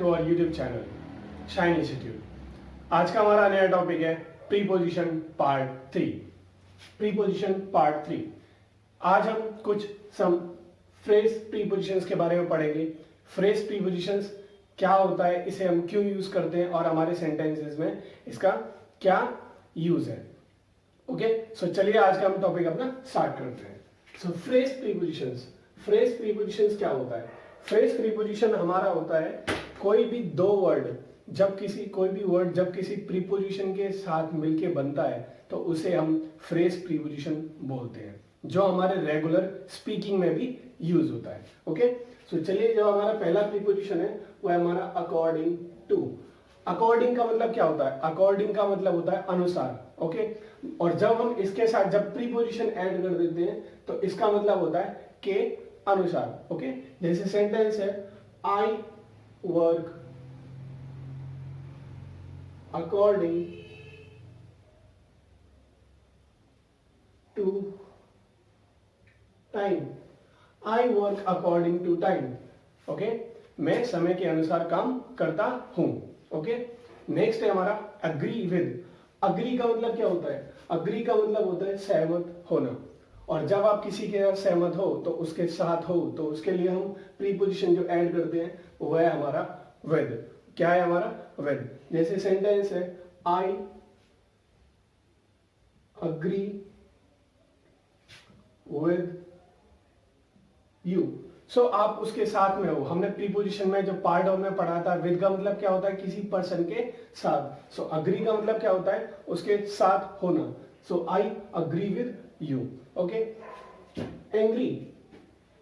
To our YouTube channel Shine Institute. आज का हमारा नया टॉपिक है प्रीपोजिशन पार्ट 3। Preposition part 3। आज हम कुछ सम फ्रेज प्रीपोजिशंस के बारे में पढ़ेंगे। फ्रेज प्रीपोजिशंस क्या होता है, इसे हम क्यों यूज करते हैं और हमारे सेंटेंसेस में इसका क्या यूज है। ओके, सो चलिए आज का हम टॉपिक अपना स्टार्ट करते हैं। सो फ्रेज प्रीपोजिशंस। फ्रेज प्रीपोजिशंस क्या होता है? फ्रेज प्रीपोजिशन हमारा होता है कोई भी दो वर्ड जब किसी प्रीपोजिशन के साथ मिलके बनता है तो उसे हम फ्रेज प्रीपोजिशन बोलते हैं, जो हमारे रेगुलर स्पीकिंग में भी यूज होता है। ओके, सो चलिए, जो हमारा पहला प्रीपोजिशन है वो है हमारा अकॉर्डिंग टू। अकॉर्डिंग का मतलब क्या होता है? अकॉर्डिंग का मतलब होता है अनुसार। ओके, और जब हम इसके साथ जब प्रीपोजिशन ऐड कर देते हैं तो इसका मतलब होता है के अनुसार। ओके, जैसे सेंटेंस है I work according to time. I work according to time. Okay, मैं समय के अनुसार काम करता हूं। ओके, नेक्स्ट है हमारा अग्री विद। अग्री का मतलब क्या होता है? अग्री का मतलब होता है सहमत होना, और जब आप किसी के साथ सहमत हो तो उसके साथ हो तो उसके लिए हम प्रीपोजिशन जो ऐड करते हैं वो है हमारा विद। क्या है हमारा? विद। जैसे सेंटेंस है आई अग्री विद यू। सो आप उसके साथ में हो। हमने प्रीपोजिशन में जो पार्ट ऑफ में पढ़ा था, विद का मतलब क्या होता है? किसी पर्सन के साथ। सो अग्री का मतलब क्या होता है? उसके साथ होना। So I agree with you. Okay, angry.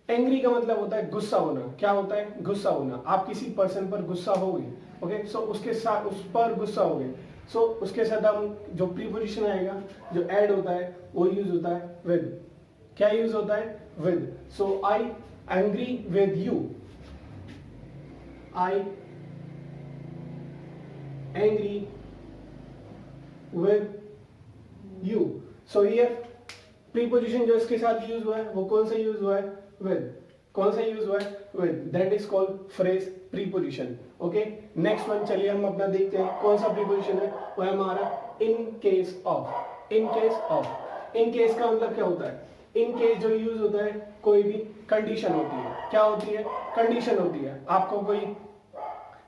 Angry का मतलब होता है गुस्सा होना। क्या होता है? गुस्सा होना। आप किसी पर्सन पर गुस्सा होगे। ओके, सो उसके साथ उस पर गुस्सा होगे, सो उसके साथ हम जो प्रीपोजिशन आएगा जो ऐड होता है वो यूज होता है विद। क्या यूज होता है? With. So I angry with you. I angry with you. So here preposition जो इसके साथ यूज हुआ है वो कौन सा यूज हुआ है? विद। कौन सा यूज हुआ है? With. That is called phrase preposition. Okay, next one चलिए हम अपना देखते हैं कौन सा प्रीपोजिशन है। वो है हमारा in case of. In case of. In case का मतलब क्या होता है? इन केस जो यूज होता है कोई भी कंडीशन होती है। क्या होती है? कंडीशन होती है। आपको कोई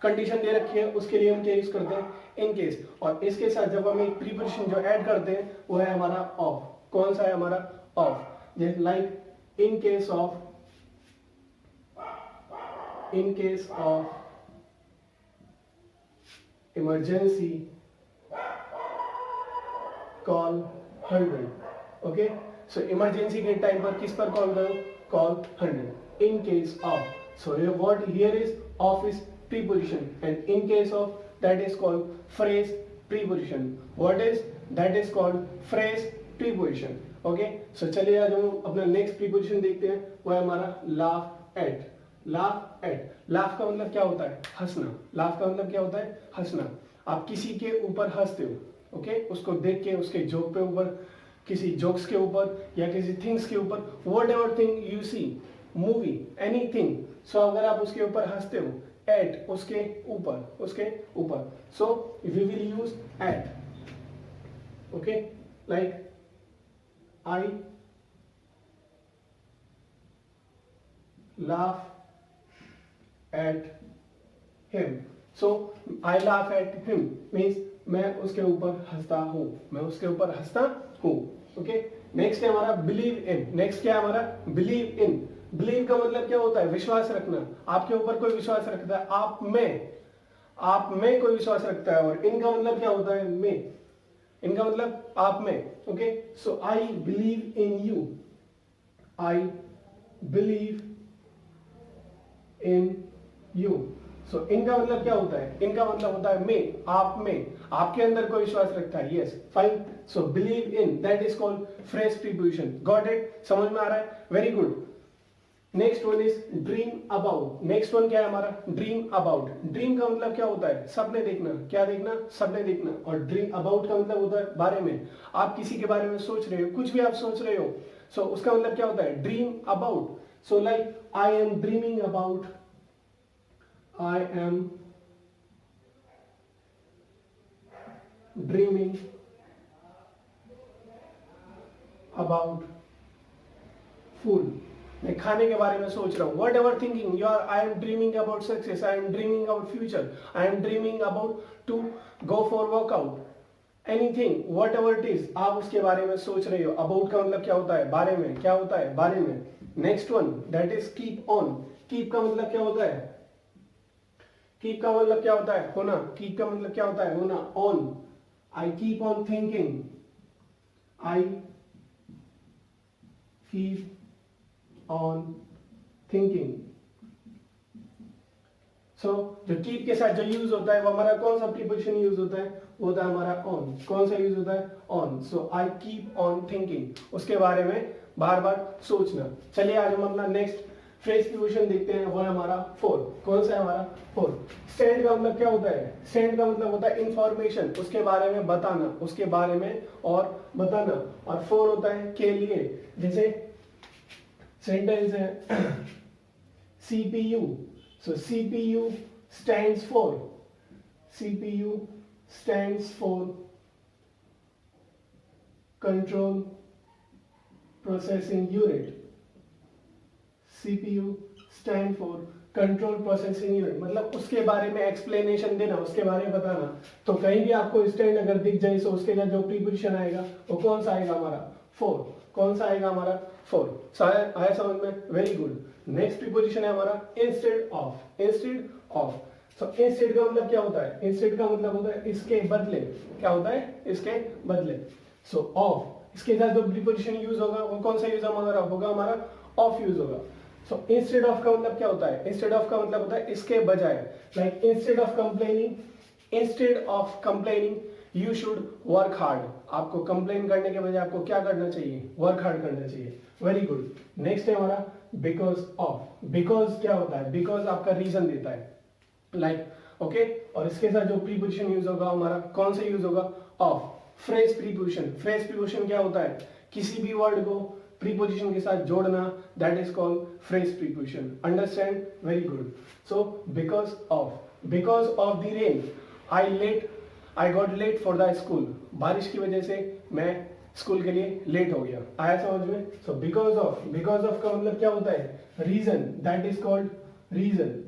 कंडीशन दे रखी है, उसके लिए हम क्या यूज करते हैं? In case. और इसके साथ जब हम एक प्रीपोजिशन जो ऐड करते हैं वो है हमारा ऑफ। कौन सा है हमारा? ऑफ। जैसे like in case of, in case of emergency call 100। Okay, so emergency के टाइम पर किस पर कॉल करो? Call 100। In case of. So what here is of is preposition, and in case of that is called phrase preposition. What is that is called phrase preposition. Okay, so चलिए आज हम अपना next preposition देखते हैं। वो है हमारा laugh at। laugh at। laugh का मतलब क्या होता है? हंसना। laugh का मतलब क्या होता है? हंसना। आप किसी के ऊपर हंसते हो। ओके, उसको देख के, उसके जोक पे ऊपर, किसी जोक्स के ऊपर या किसी थिंग्स के ऊपर, whatever thing you see, movie, anything. So अगर आप उसके ऊपर हंसते हो, एट, उसके ऊपर, उसके ऊपर। So we will use at. Okay, like I laugh at him. So I laugh at him means मैं उसके ऊपर हंसता हूं। मैं उसके ऊपर हंसता हूं। ओके, नेक्स्ट है हमारा बिलीव इन। नेक्स्ट क्या है हमारा? Believe in. बिलीव का मतलब क्या होता है? विश्वास रखना। आपके ऊपर कोई विश्वास रखता है, आप में कोई विश्वास रखता है। और इनका मतलब क्या होता है? में। इनका मतलब आप में। Okay, so I believe in you. I believe in you. So इनका मतलब क्या होता है? इनका मतलब होता है में, आप में, आपके अंदर कोई विश्वास रखता है। Yes, fine. So believe in, that is called phrase preposition. Got it? समझ में आ रहा है? Very good. Next one is dream about. Next one क्या है हमारा? Dream about. ड्रीम का मतलब क्या होता है? सपने देखना। क्या देखना? सपने देखना। और ड्रीम अबाउट का मतलब होता है बारे में। आप किसी के बारे में सोच रहे हो, कुछ भी आप सोच रहे हो, सो उसका मतलब क्या होता है? Dream about. So like I am dreaming about, I am dreaming about food, मैं खाने के बारे में सोच रहा हूँ. Whatever thinking you are, I am dreaming about success, I am dreaming about future, I am dreaming about to go for workout, anything whatever it is, आप उसके बारे में सोच रहे हो. अबाउट का मतलब क्या होता है? बारे में. क्या होता है? बारे में. Next one that is keep on. Keep का मतलब क्या होता है? कीप का मतलब क्या होता है? होना. कीप का मतलब क्या होता है? होना. On. I keep on thinking, I keep on thinking. So जो कीप के साथ जो यूज होता है वो हमारा कौन सा प्रीपोजिशन यूज होता है? वो होता है हमारा ऑन. कौन सा यूज होता है? On. So I keep on thinking, उसके बारे में बार बार सोचना. चलिए आज हम अपना नेक्स्ट फ्रेज प्रीपोजिशन देखते हैं, वो है हमारा फोर. कौन सा है हमारा? फोर. स्टैंड का मतलब क्या होता है? स्टैंड का मतलब होता है इंफॉर्मेशन, उसके बारे में बताना, उसके बारे में और बताना. और फोर होता है के लिए. जैसे सेंटेंस है CPU. So CPU stands for, CPU stands for control processing unit. CPU stand for control processing unit, मतलब उसके बारे में एक्सप्लेनेशन देना, उसके बारे में बताना. तो कहीं भी आपको स्टैंड अगर दिख जाए तो उसके साथ जो प्रीपोजिशन आएगा वो कौन सा आएगा? हमारा फोर. कौन सा आएगा? हमारा फोर. आया समझ में? Very good. नेक्स्ट प्रीपोजिशन है हमारा instead of. Instead of. So instead का मतलब क्या होता है? इंस्टेड का मतलब होता है इसके बदले. क्या होता है? इसके बदले. सो ऑफ, इसके साथ जो प्रीपोजिशन यूज होगा वो कौन सा यूज होगा? हमारा ऑफ यूज होगा. सो इंस्टेड ऑफ का मतलब क्या होता है? इंस्टेड ऑफ का मतलब होता है इसके बजाय. Like instead of complaining, instead of complaining you should work hard. आपको कंप्लेन करने के बजाय आपको क्या करना चाहिए? वर्क हार्ड करना चाहिए. Very good. नेक्स्ट है हमारा बिकॉज ऑफ. बिकॉज क्या होता है? बिकॉज आपका रीजन देता है. Like okay. और इसके साथ जो प्रीपोजिशन यूज होगा हमारा कौन सा यूज होगा? Of. Phrase preposition. Phrase preposition क्या होता है? किसी भी वर्ड को प्रीपोजिशन के साथ जोड़ना, that is called phrase preposition. Understand? Very good. So because of, because of the rain I got late for the school. बारिश की वजह से मैं स्कूल के लिए लेट हो गया. आया समझ में? So because of, because of का मतलब क्या होता है? Reason. That is called reason.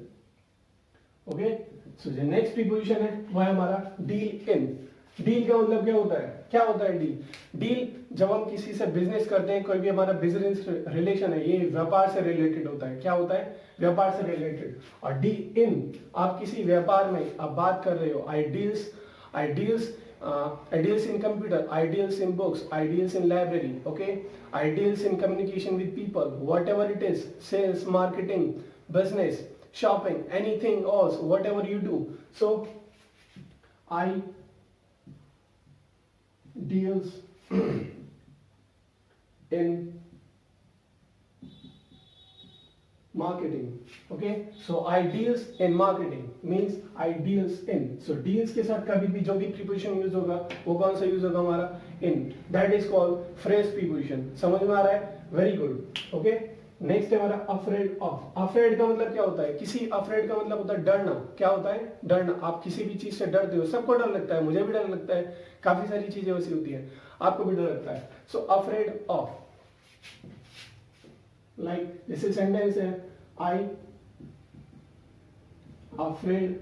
Okay. So जो नेक्स्ट प्रीपोजिशन है वो है हमारा डील इन. डील का मतलब क्या होता है? क्या होता है डील? डील जब हम किसी से बिजनेस करते हैं, कोई भी हमारा बिजनेस रिलेशन है, ये व्यापार से रिलेटेड होता है. क्या होता है? व्यापार से रिलेटेड. और डील इन, आप किसी व्यापार में आप बात कर रहे हो. I deals in computer, I deals in books, I deals in library. Okay. I deals in communication with people, whatever it is, sales, marketing, business, shopping, anything else, whatever you do. So I deals in marketing. Okay, so I deals in marketing means I deals in. So deals के साथ कभी भी जो भी preposition use होगा वो कौन सा यूज होगा? हमारा in. That is called phrase preposition. समझ में आ रहा है? Very good. Okay. नेक्स्ट है हमारा अफ्रेड ऑफ. अफ्रेड का मतलब क्या होता है? किसी अफ्रेड का मतलब होता है डरना. क्या होता है? डरना. आप किसी भी चीज से डरते हो. सबको डर लगता है, मुझे भी डर लगता है, काफी सारी चीजें वैसी होती है, आपको भी डर लगता है. So afraid of. लाइक जैसे सेंटेंस है I afraid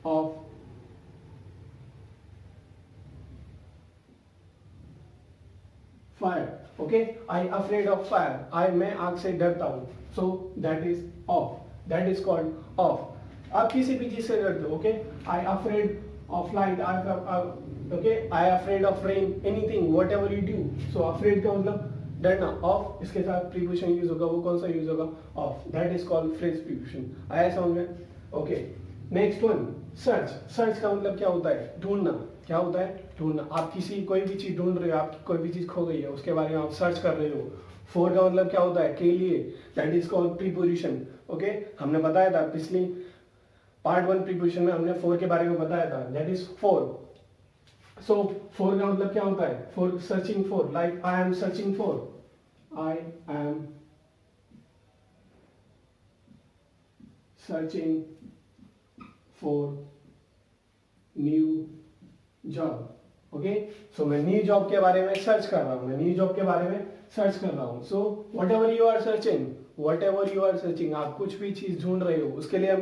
of fire. Okay. I afraid of fire. मैं आग से डरता हूं. So that is of. That is called of. आप किसी भी चीज से डरते हो. Okay. I afraid of light. Okay. I afraid of rain. Anything whatever you do. So afraid का मतलब डरना. ऑफ इसके साथ प्रीपोजिशन यूज होगा, वो कौन सा यूज होगा? Of. That is called phrase preposition. आया समझ में? Okay. Next one search. Search का मतलब क्या होता है? ढूंढना. क्या होता है? ढूंढना. आप किसी कोई भी चीज ढूंढ रहे हो, आपकी कोई भी चीज खो गई है, उसके बारे में आप सर्च कर रहे हो. फोर का मतलब क्या होता है? के लिए. That is called preposition. Okay. हमने बताया था पिछली पार्ट 1 प्रीपोजिशन में हमने फोर के बारे में बताया था. That is for. So for का मतलब क्या होता है? For searching for. Like I am searching for. I am searching for new job. Okay, so मैं न्यू जॉब के बारे में सर्च कर रहा हूँ, मैं न्यू जॉब के बारे में सर्च कर रहा हूँ. So whatever you are searching, आप कुछ भी चीज ढूंढ रहे हो, उसके लिए हम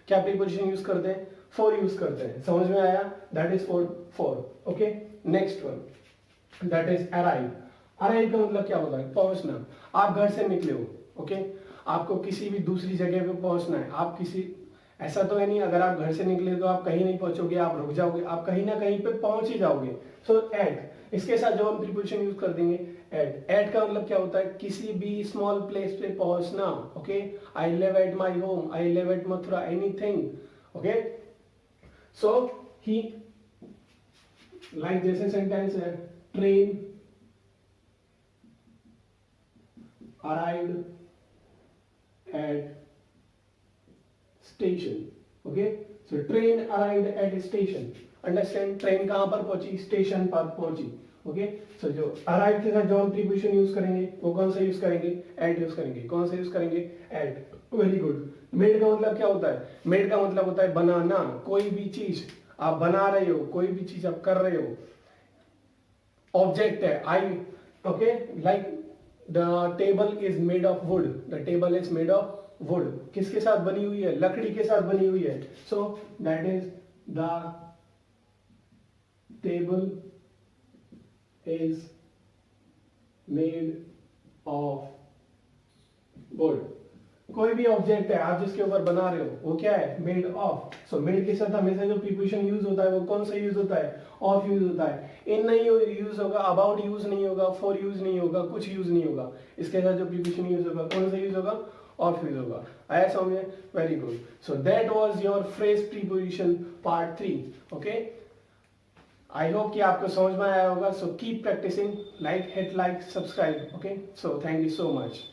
क्या प्रीपोजिशन यूज करते हैं? फॉर यूज करते हैं. समझ में आया? That is for. Okay, next one, that is arrive. Arrive का मतलब क्या होता है? पहुंचना. आप घर से निकले हो, ओके, आपको किसी भी दूसरी जगह पे पहुंचना है. आप किसी, ऐसा तो है नहीं अगर आप घर से निकले तो आप कहीं नहीं पहुंचोगे, आप रुक जाओगे, आप कहीं ना कहीं पे पहुंच ही जाओगे. सो एट, इसके साथ जो हम प्रीपोजिशन यूज कर देंगे एट का मतलब क्या होता है? किसी भी स्मॉल प्लेस पे पहुंचना. Okay, I live at my home, I live at Mathura, anything. Okay, so he, like जैसे सेंटेंस है, train arrived at station. Okay, so train arrived at station. Understand? Train कहां पर पहुंची? स्टेशन पर पहुंची. ओके, सो जो अराइव के साथ जो हम प्रीपोजिशन यूज करेंगे वो कौन सा यूज करेंगे? एट यूज करेंगे. कौन सा यूज करेंगे? एट. Very good. मेड का मतलब क्या होता है? मेड का मतलब होता है बनाना. कोई भी चीज आप बना रहे हो, कोई भी चीज आप कर रहे हो, ऑब्जेक्ट है. I, okay, like the table is made of wood. The table is made of wood. किसके साथ बनी हुई है? लकड़ी के साथ बनी हुई है. सो that is the table is made of would. कोई भी ऑब्जेक्ट है आप जिसके ऊपर बना रहे हो वो क्या है? Made of. सो मेड के साथ हमेशा जो प्रीपोजिशन यूज होता है वो कौन सा यूज होता है? ऑफ यूज होता है. इन नहीं यूज होगा, अबाउट यूज नहीं होगा, फॉर यूज नहीं होगा, कुछ यूज नहीं होगा. इसके साथ जो प्रीपोजिशन यूज होगा कौन सा यूज होगा? ऑफ यूज होगा. आया समझ में? Very good. So that was your phrase preposition part 3. Okay, I hope कि आपको समझ में आया होगा. So keep practising. Like, hit like, subscribe. Okay, so thank you so much.